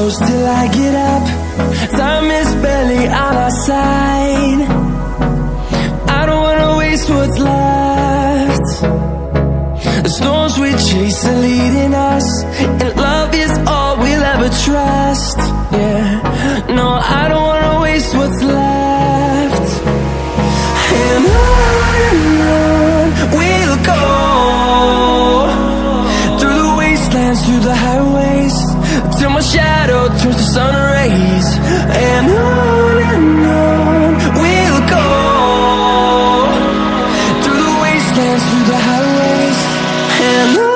close till I get up. Time is barely on our side. I don't wanna waste what's left. The storms we chase are leading us, and love is all we'll ever trust. Yeah, no, I don't wanna waste what's left. And on we'll go, through the wastelands, through the highways, till my shadow turns to sun rays. And on we'll go, through the wastelands, through the highways, and on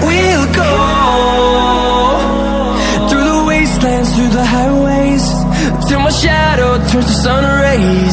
we'll go. Through the highways, till my shadow turns to sun rays.